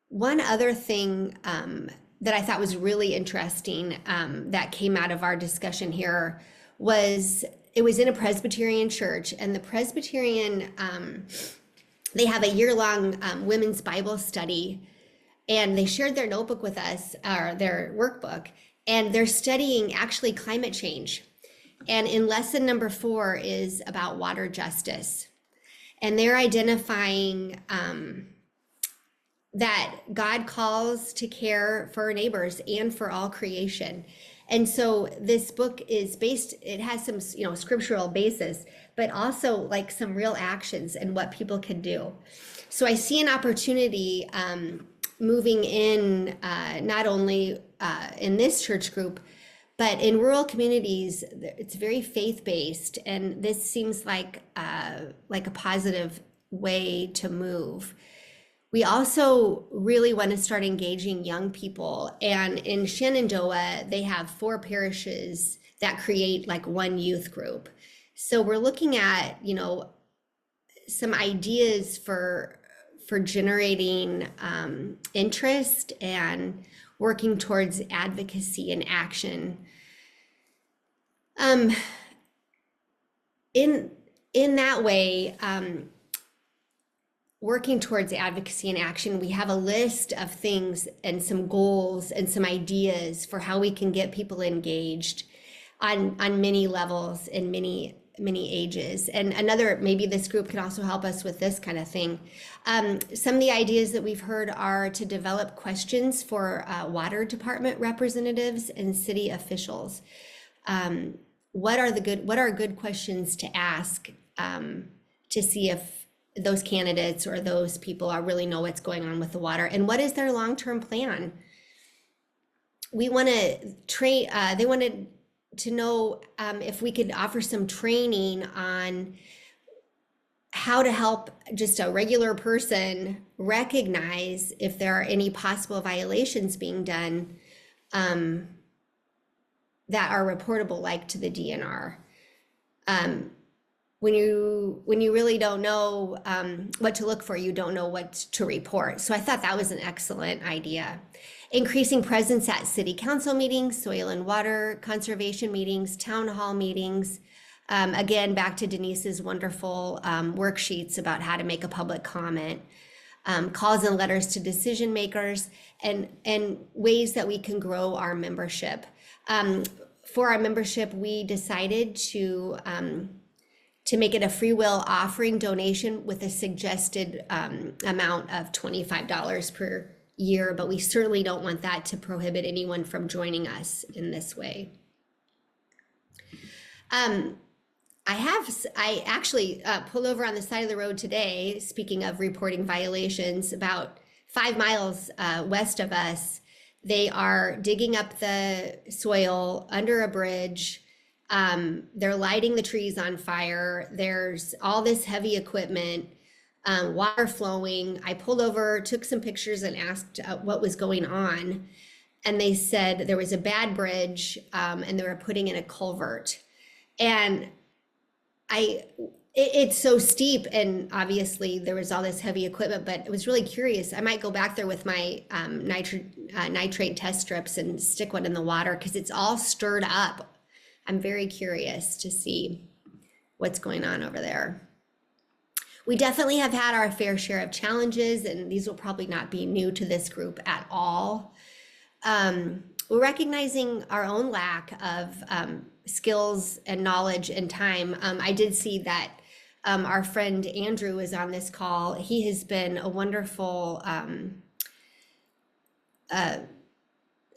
One other thing that I thought was really interesting that came out of our discussion here was it was in a Presbyterian church, and the Presbyterian, they have a year-long women's Bible study, and they shared their notebook with us, or their workbook, and they're studying actually climate change. And in lesson number 4 is about water justice. And they're identifying that God calls to care for our neighbors and for all creation. And so this book is based, it has some, scriptural basis, but also like some real actions and what people can do. So I see an opportunity moving in, not only in this church group, but in rural communities. It's very faith-based, and this seems like a positive way to move. We also really want to start engaging young people. And in Shenandoah, they have 4 parishes that create like one youth group. So we're looking at, some ideas for generating interest and working towards advocacy and action. In that way, working towards advocacy and action, we have a list of things and some goals and some ideas for how we can get people engaged on many levels in many ages. And maybe this group can also help us with this kind of thing. Some of the ideas that we've heard are to develop questions for water department representatives and city officials. What are good questions to ask to see if those candidates or those people really know what's going on with the water, and what is their long-term plan? We want to train, they wanted to know if we could offer some training on how to help just a regular person recognize if there are any possible violations being done that are reportable, like to the DNR. When you really don't know what to look for, you don't know what to report. So I thought that was an excellent idea. Increasing presence at city council meetings, soil and water conservation meetings, town hall meetings. Again, back to Denise's wonderful worksheets about how to make a public comment. Calls and letters to decision makers, and ways that we can grow our membership. For our membership, we decided to make it a free will offering donation with a suggested amount of $25 per year, but we certainly don't want that to prohibit anyone from joining us in this way. I actually pulled over on the side of the road today, speaking of reporting violations, about 5 miles west of us. They are digging up the soil under a bridge. They're lighting the trees on fire. There's all this heavy equipment, water flowing. I pulled over, took some pictures, and asked what was going on. And they said there was a bad bridge, and they were putting in a culvert. And it's so steep, and obviously there was all this heavy equipment, but it was really curious. I might go back there with my nitrate test strips and stick one in the water, because it's all stirred up. I'm very curious to see what's going on over there. We definitely have had our fair share of challenges, and these will probably not be new to this group at all. We're recognizing our own lack of skills and knowledge and time. I did see that our friend Andrew is on this call. He has been a wonderful,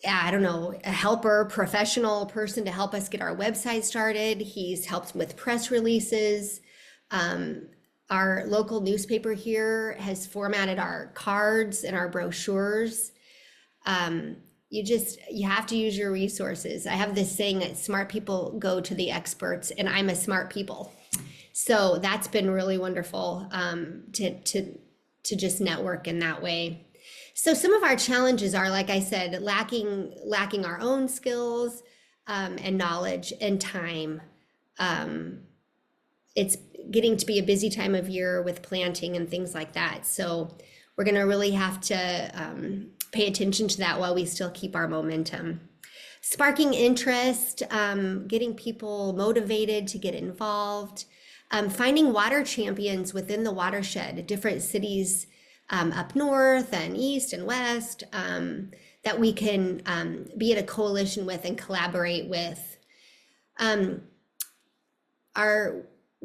I don't know, a helper, professional person to help us get our website started. He's helped with press releases. Our local newspaper here has formatted our cards and our brochures. You have to use your resources. I have this saying that smart people go to the experts, and I'm a smart people. So that's been really wonderful to just network in that way. So some of our challenges are, like I said, lacking our own skills and knowledge and time. It's getting to be a busy time of year with planting and things like that. So we're going to really have to pay attention to that while we still keep our momentum. Sparking interest, getting people motivated to get involved, finding water champions within the watershed, different cities up north and east and west, that we can be in a coalition with and collaborate with.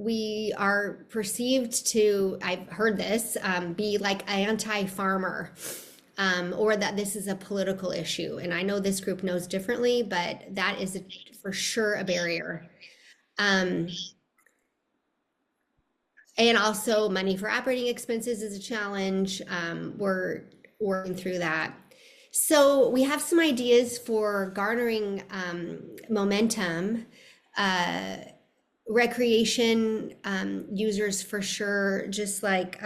We are perceived to, I've heard this, be like anti-farmer, or that this is a political issue. And I know this group knows differently, but that is for sure a barrier. And also money for operating expenses is a challenge. We're working through that. So we have some ideas for garnering momentum. Recreation users for sure, just like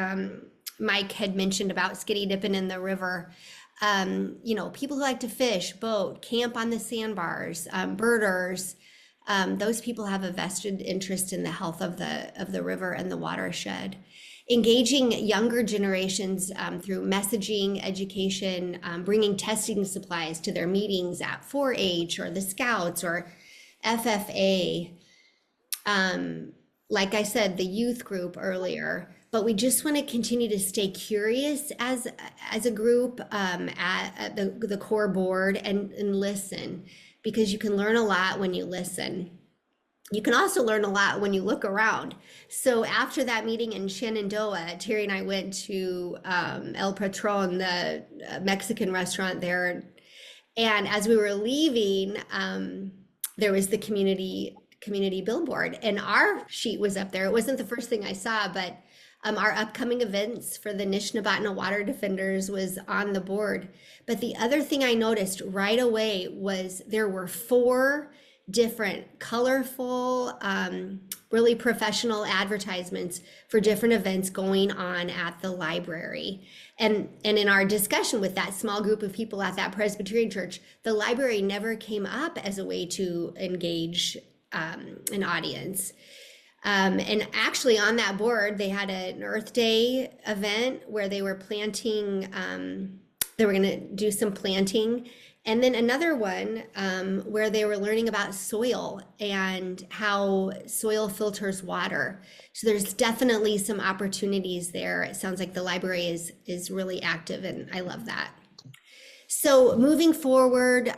Mike had mentioned about skinny dipping in the river. You know, people who like to fish, boat, camp on the sandbars, birders, those people have a vested interest in the health of the river and the watershed. Engaging younger generations through messaging, education, bringing testing supplies to their meetings at 4-H or the Scouts or FFA. Like I said, the youth group earlier, but we just want to continue to stay curious as a group at the core board and listen, because you can learn a lot when you listen. You can also learn a lot when you look around. So after that meeting in Shenandoah, Terry and I went to El Patron, the Mexican restaurant there. And as we were leaving, there was the community billboard, and our sheet was up there. It wasn't the first thing I saw, but our upcoming events for the Nishnabotna Water Defenders was on the board. But the other thing I noticed right away was there were 4 different colorful, really professional advertisements for different events going on at the library. And in our discussion with that small group of people at that Presbyterian church, the library never came up as a way to engage an audience. And actually on that board, they had an Earth Day event where they were planting, they were going to do some planting. And then another one where they were learning about soil and how soil filters water. So there's definitely some opportunities there. It sounds like the library is really active, and I love that. So moving forward,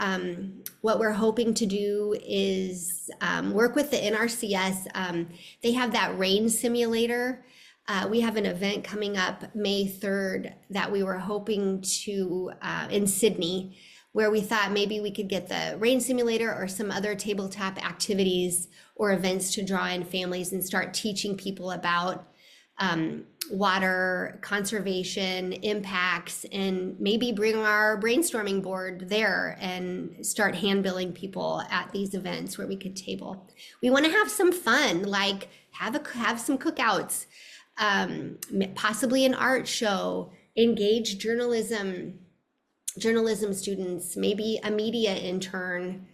what we're hoping to do is work with the NRCS. They have that rain simulator. We have an event coming up May 3rd that we were hoping to in Sydney, where we thought maybe we could get the rain simulator or some other tabletop activities or events to draw in families and start teaching people about water conservation impacts, and maybe bring our brainstorming board there and start hand-billing people at these events where we could table. We want to have some fun, like have some cookouts, possibly an art show, engage journalism students, maybe a media intern.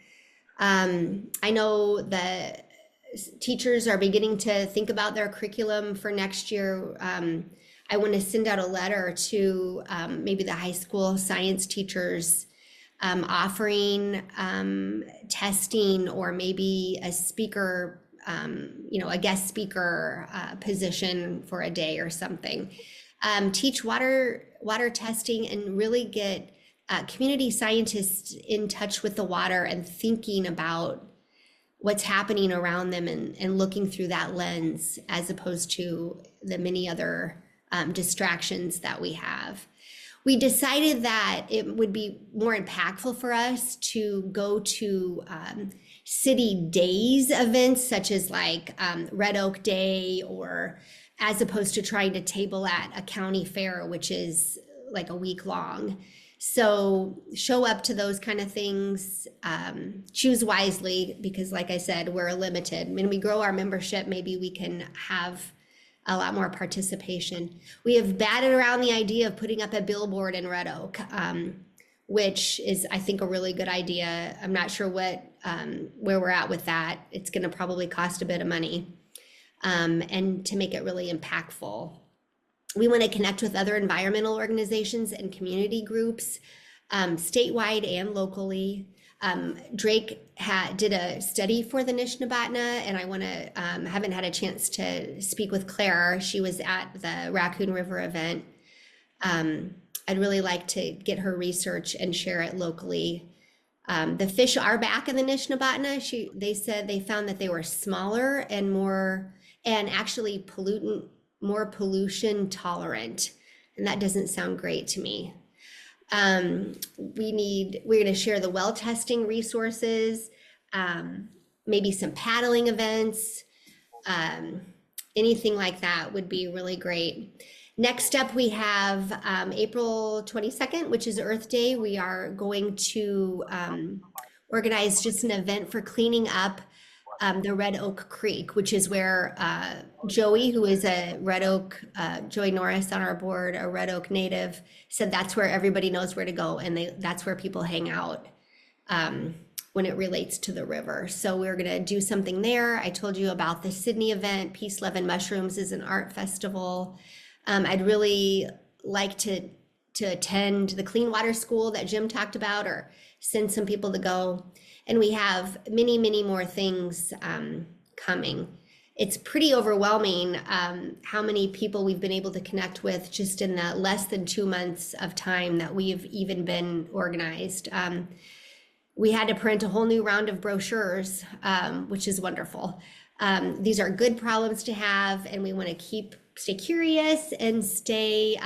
I know that teachers are beginning to think about their curriculum for next year. I want to send out a letter to maybe the high school science teachers, offering testing or maybe a speaker, a guest speaker position for a day or something. Teach water testing and really get community scientists in touch with the water and thinking about what's happening around them and looking through that lens, as opposed to the many other distractions that we have. We decided that it would be more impactful for us to go to city days events, such as like Red Oak Day, or as opposed to trying to table at a county fair, which is like a week long. So show up to those kind of things, choose wisely, because like I said, we're limited. When we grow our membership, maybe we can have a lot more participation. We have batted around the idea of putting up a billboard in Red Oak, which is, I think, a really good idea. I'm not sure where we're at with that. It's going to probably cost a bit of money, and to make it really impactful. We want to connect with other environmental organizations and community groups. statewide and locally. Drake did a study for the Nishnabotna, and I want to haven't had a chance to speak with Claire. She was at the Raccoon River event. I'd really like to get her research and share it locally. The fish are back in the Nishnabotna. They said they found that they were smaller and actually more pollution tolerant, and that doesn't sound great to me. We're going to share the well testing resources, maybe some paddling events, anything like that would be really great. Next up, we have April 22nd, which is Earth Day. We are going to organize just an event for cleaning up the Red Oak Creek, which is where Joey, who is a Red Oak, Joey Norris on our board, a Red Oak native, said that's where everybody knows where to go, and that's where people hang out when it relates to the river. So we're going to do something there. I told you about the Sydney event. Peace, Love, and Mushrooms is an art festival. I'd really like to attend the clean water school that Jim talked about, or send some people to go. And we have many, many more things coming. It's pretty overwhelming how many people we've been able to connect with just in the less than 2 months of time that we've even been organized. We had to print a whole new round of brochures, which is wonderful. These are good problems to have, and we want to stay curious and stay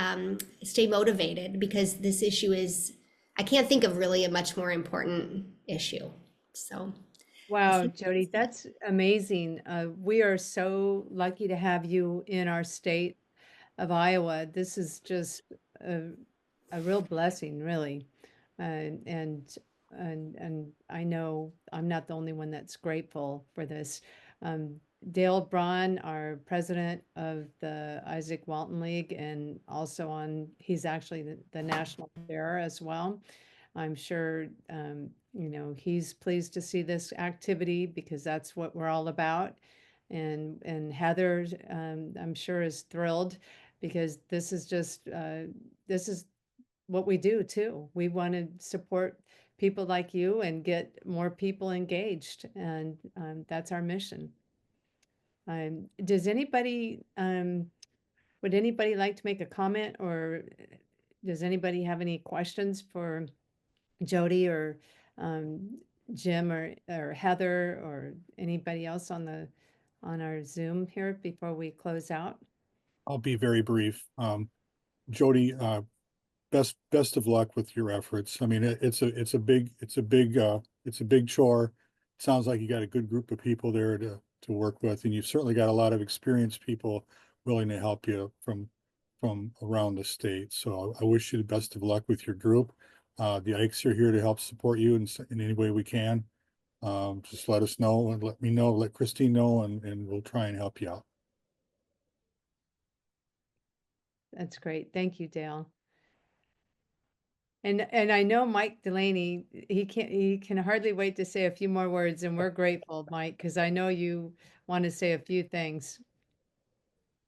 motivated, because this issue I can't think of really a much more important issue. So. Wow, Jodi, that's amazing. We are so lucky to have you in our state of Iowa. This is just a real blessing, really. And I know I'm not the only one that's grateful for this. Dale Braun, our president of the Izaak Walton League, and also he's actually the national chair as well. I'm sure, he's pleased to see this activity, because that's what we're all about. And Heather, I'm sure, is thrilled, because this is what we do too. We want to support people like you and get more people engaged, and that's our mission. Would anybody like to make a comment, or does anybody have any questions for Jodi or Jim or Heather or anybody else on our Zoom here before we close out? I'll be very brief. Jodi, best of luck with your efforts. I mean, it's a big chore. It sounds like you got a good group of people there to work with, and you've certainly got a lot of experienced people willing to help you from around the state. So I wish you the best of luck with your group. The Ikes are here to help support you in any way we can. Just let us know, and let me know, let Christine know, and we'll try and help you out. That's great. Thank you, Dale. And I know Mike Delaney, he can hardly wait to say a few more words, and we're grateful, Mike, because I know you want to say a few things.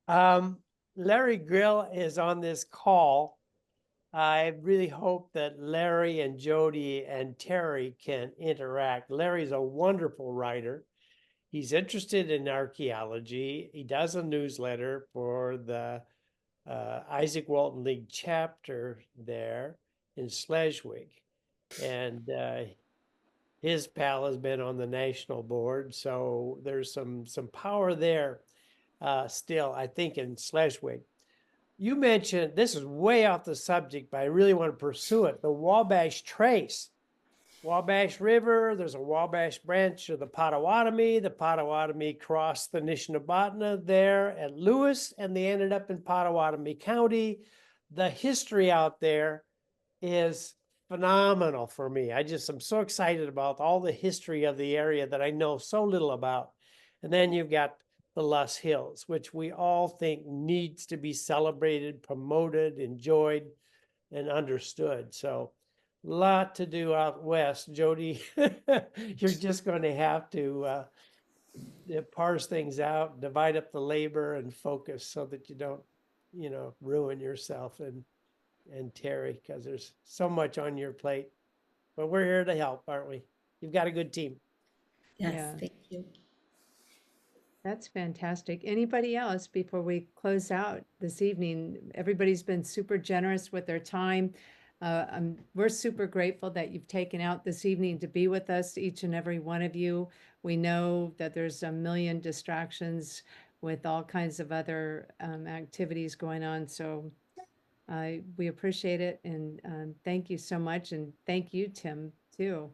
Larry Grill is on this call. I really hope that Larry and Jodi and Terry can interact. Larry's a wonderful writer. He's interested in archaeology. He does a newsletter for the Izaak Walton League chapter there in Schleswig. And his pal has been on the national board. So there's some power there still, I think, in Schleswig. You mentioned, this is way off the subject, but I really want to pursue it. The Wabash Trace. Wabash River, there's a Wabash branch of the Potawatomi. The Potawatomi crossed the Nishnabotna there at Lewis, and they ended up in Potawatomi County. The history out there is phenomenal for me. I'm so excited about all the history of the area that I know so little about. And then you've got the Luss Hills, which we all think needs to be celebrated, promoted, enjoyed, and understood. So a lot to do out west. Jodi, you're just going to have to parse things out, divide up the labor, and focus so that you don't, ruin yourself. And and Terry, because there's so much on your plate. But we're here to help, aren't we? You've got a good team. Yes, Yeah. thank you. That's fantastic. Anybody else before we close out this evening? Everybody's been super generous with their time. We're super grateful that you've taken out this evening to be with us, each and every one of you. We know that there's a million distractions with all kinds of other activities going on. So we appreciate it, and thank you so much. And thank you, Tim, too.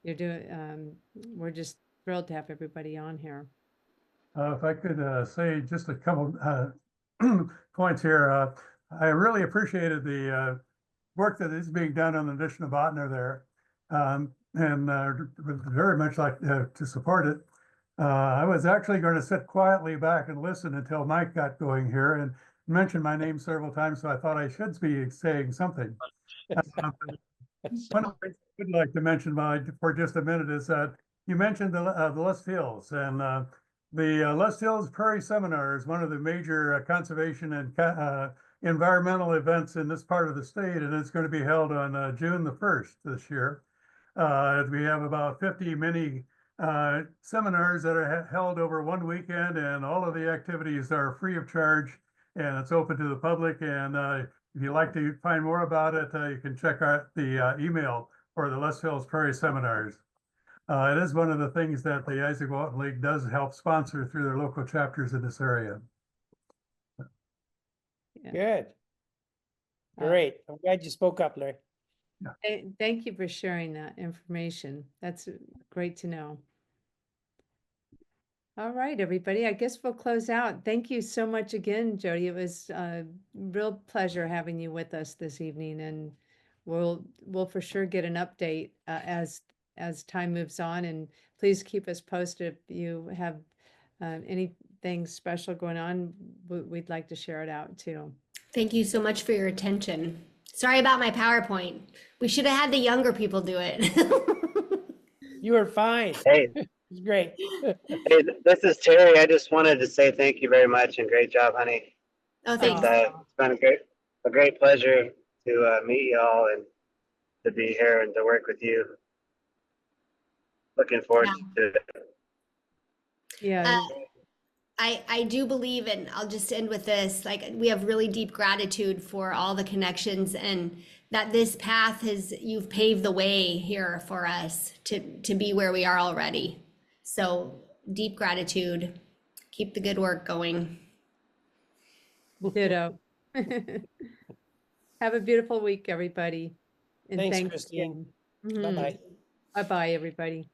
You're doing, we're just thrilled to have everybody on here. If I could say just a couple points here. I really appreciated the work that is being done on the Nishnabotna there, and would very much like to support it. I was actually going to sit quietly back and listen until Mike got going here and mentioned my name several times, so I thought I should be saying something. One of the things I would like to mention for just a minute is that you mentioned the Lust Hills, and the Lust Hills Prairie Seminar is one of the major conservation and environmental events in this part of the state, and it's going to be held on June the 1st this year. We have about 50 mini seminars that are held over one weekend, and all of the activities are free of charge, and it's open to the public. And if you'd like to find more about it, you can check out the email for the Lust Hills Prairie Seminars. It is one of the things that the Izaak Walton League does help sponsor through their local chapters in this area. Yeah. Good. Great. I'm glad you spoke up, Larry. Thank you for sharing that information. That's great to know. All right, everybody. I guess we'll close out. Thank you so much again, Jodi. It was a real pleasure having you with us this evening, and we'll for sure get an update as time moves on. And please keep us posted if you have anything special going on. We'd like to share it out too. Thank you so much for your attention. Sorry about my PowerPoint. We should have had the younger people do it. You were fine. Hey, It's great. hey, this is Terry. I just wanted to say thank you very much and great job, honey. Oh, thanks. It's been a great pleasure to meet y'all and to be here and to work with you. Looking forward to it. Yeah. I do believe, and I'll just end with this, like we have really deep gratitude for all the connections, and that this path you've paved the way here for us to be where we are already. So deep gratitude. Keep the good work going. Ditto. Have a beautiful week, everybody. And Thanks, Christine. again. Bye-bye. Bye-bye, everybody.